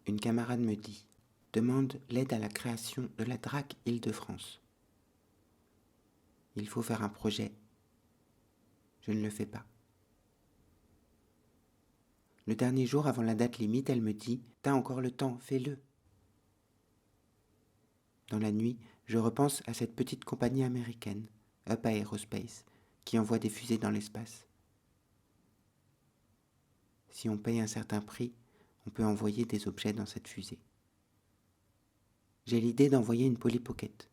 Une camarade me dit « Demande l'aide à la création de la DRAC Île-de-France. » Il faut faire un projet. Je ne le fais pas. Le dernier jour avant la date limite, elle me dit « T'as encore le temps, fais-le. » Dans la nuit, je repense à cette petite compagnie américaine, Up Aerospace, qui envoie des fusées dans l'espace. Si on paye un certain prix, on peut envoyer des objets dans cette fusée. J'ai l'idée d'envoyer une Polly Pocket,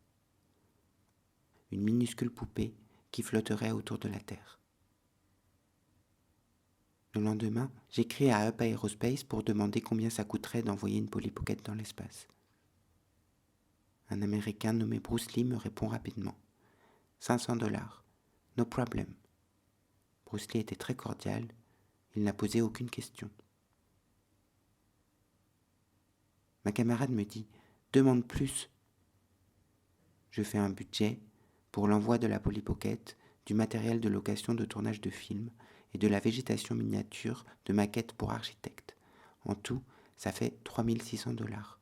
une minuscule poupée qui flotterait autour de la Terre. Le lendemain, j'écris à Up Aerospace pour demander combien ça coûterait d'envoyer une Polly Pocket dans l'espace. Un Américain nommé Bruce Lee me répond rapidement. 500 $, no problem. Bruce Lee était très cordial, il n'a posé aucune question. Ma camarade me dit « Demande plus !» Je fais un budget pour l'envoi de la Polly Pocket, du matériel de location de tournage de films et de la végétation miniature de maquettes pour architectes. En tout, ça fait 3600 $.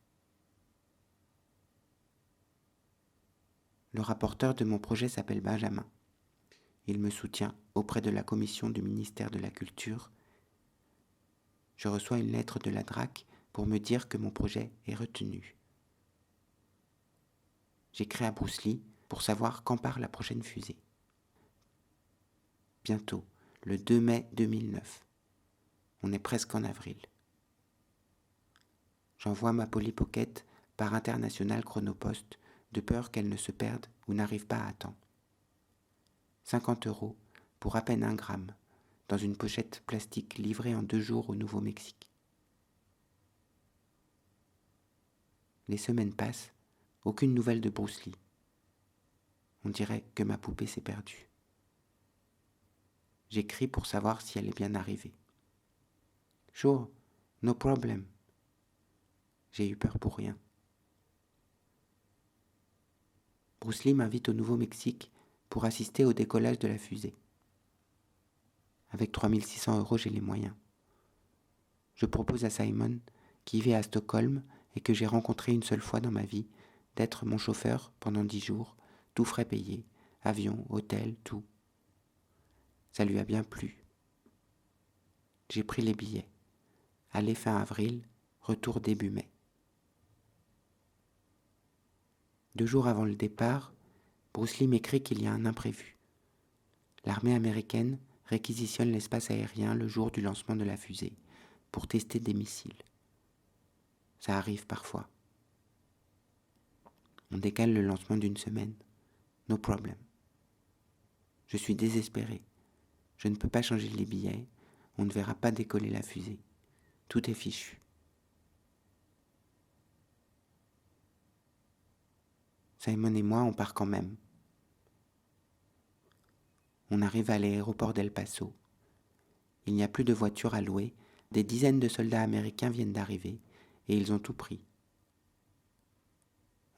Le rapporteur de mon projet s'appelle Benjamin. Il me soutient auprès de la commission du ministère de la Culture. Je reçois une lettre de la DRAC pour me dire que mon projet est retenu. J'écris à Bruce Lee pour savoir quand part la prochaine fusée. Bientôt, le 2 mai 2009. On est presque en avril. J'envoie ma Polly Pocket par International Chronopost de peur qu'elle ne se perde ou n'arrive pas à temps. 50 € pour à peine 1 gramme, dans une pochette plastique livrée en 2 jours au Nouveau-Mexique. Les semaines passent, aucune nouvelle de Bruce Lee. On dirait que ma poupée s'est perdue. J'écris pour savoir si elle est bien arrivée. Sure, no problem. J'ai eu peur pour rien. Bruce Lee m'invite au Nouveau-Mexique pour assister au décollage de la fusée. Avec 3600 €, j'ai les moyens. Je propose à Simon, qui vit à Stockholm et que j'ai rencontré une seule fois dans ma vie, d'être mon chauffeur pendant 10 jours, tout frais payé, avion, hôtel, tout. Ça lui a bien plu. J'ai pris les billets. Aller fin avril, retour début mai. 2 jours avant le départ, Bruce Lee m'écrit qu'il y a un imprévu. L'armée américaine réquisitionne l'espace aérien le jour du lancement de la fusée pour tester des missiles. Ça arrive parfois. On décale le lancement d'1 semaine. No problem. Je suis désespéré. Je ne peux pas changer les billets. On ne verra pas décoller la fusée. Tout est fichu. Simon et moi, on part quand même. On arrive à l'aéroport d'El Paso. Il n'y a plus de voitures à louer. Des dizaines de soldats américains viennent d'arriver et ils ont tout pris.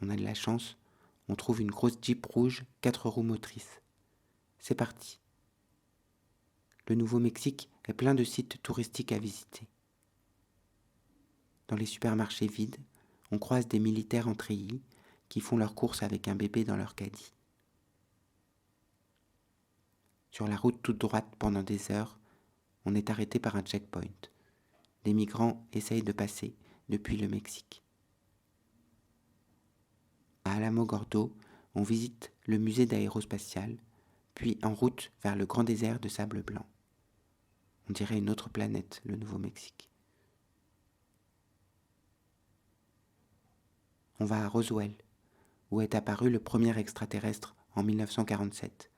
On a de la chance, on trouve une grosse Jeep rouge 4 roues motrices. C'est parti. Le Nouveau-Mexique est plein de sites touristiques à visiter. Dans les supermarchés vides, on croise des militaires en treillis qui font leurs courses avec un bébé dans leur caddie. Sur la route toute droite pendant des heures, on est arrêté par un checkpoint. Des migrants essayent de passer depuis le Mexique. À Alamogordo, on visite le musée d'aérospatial, puis en route vers le grand désert de sable blanc. On dirait une autre planète, le Nouveau-Mexique. On va à Roswell, où est apparu le premier extraterrestre en 1947.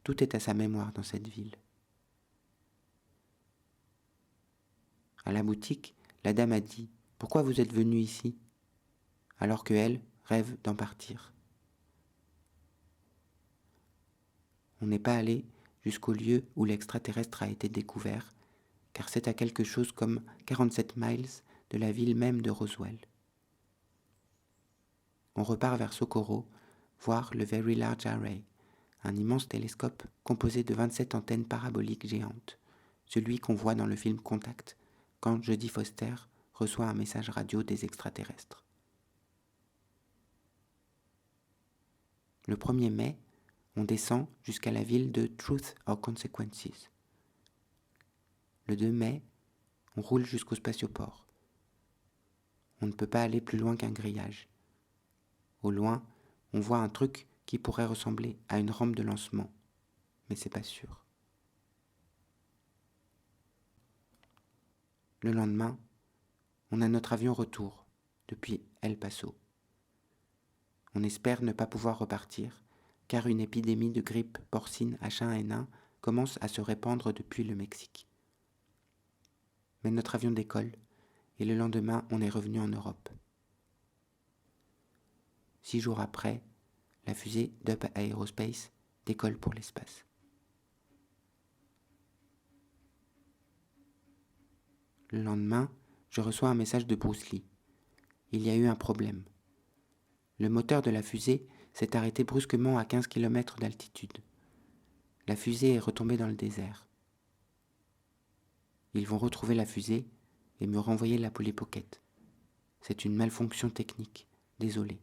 Tout est à sa mémoire dans cette ville. À la boutique, la dame a dit « Pourquoi vous êtes venu ici ?» alors que elle rêve d'en partir. On n'est pas allé jusqu'au lieu où l'extraterrestre a été découvert, car c'est à quelque chose comme 47 miles de la ville même de Roswell. On repart vers Socorro, voir le Very Large Array, un immense télescope composé de 27 antennes paraboliques géantes, celui qu'on voit dans le film Contact, quand Jodie Foster reçoit un message radio des extraterrestres. Le 1er mai, on descend jusqu'à la ville de Truth or Consequences. Le 2 mai, on roule jusqu'au spatioport. On ne peut pas aller plus loin qu'un grillage. Au loin, on voit un truc qui pourrait ressembler à une rampe de lancement, mais c'est pas sûr. Le lendemain, on a notre avion retour depuis El Paso. On espère ne pas pouvoir repartir, car une épidémie de grippe porcine H1N1 commence à se répandre depuis le Mexique. Mais notre avion décolle, et le lendemain, on est revenu en Europe. 6 jours après, la fusée d'Up Aerospace décolle pour l'espace. Le lendemain, je reçois un message de Bruce Lee. Il y a eu un problème. Le moteur de la fusée s'est arrêté brusquement à 15 km d'altitude. La fusée est retombée dans le désert. Ils vont retrouver la fusée et me renvoyer la Polly Pocket. C'est une malfonction technique. Désolé.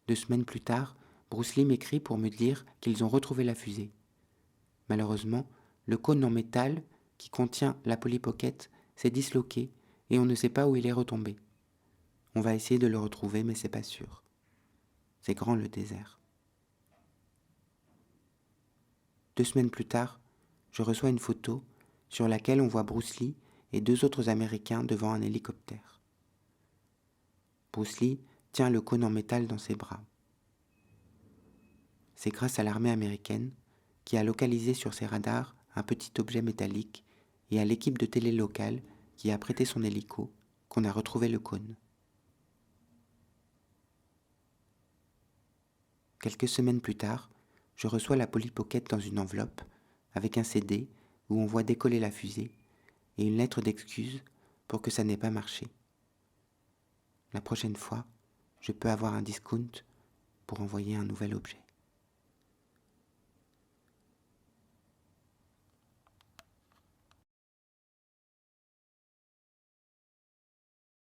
2 semaines plus tard, Bruce Lee m'écrit pour me dire qu'ils ont retrouvé la fusée. Malheureusement, le cône en métal qui contient la Polly Pocket s'est disloqué et on ne sait pas où il est retombé. On va essayer de le retrouver, mais c'est pas sûr. C'est grand le désert. 2 semaines plus tard, je reçois une photo sur laquelle on voit Bruce Lee et 2 autres Américains devant un hélicoptère. Bruce Lee tient le cône en métal dans ses bras. C'est grâce à l'armée américaine qui a localisé sur ses radars un petit objet métallique et à l'équipe de télé locale qui a prêté son hélico qu'on a retrouvé le cône. Quelques semaines plus tard, je reçois la Polly Pocket dans une enveloppe avec un CD où on voit décoller la fusée et une lettre d'excuse pour que ça n'ait pas marché. La prochaine fois, je peux avoir un discount pour envoyer un nouvel objet.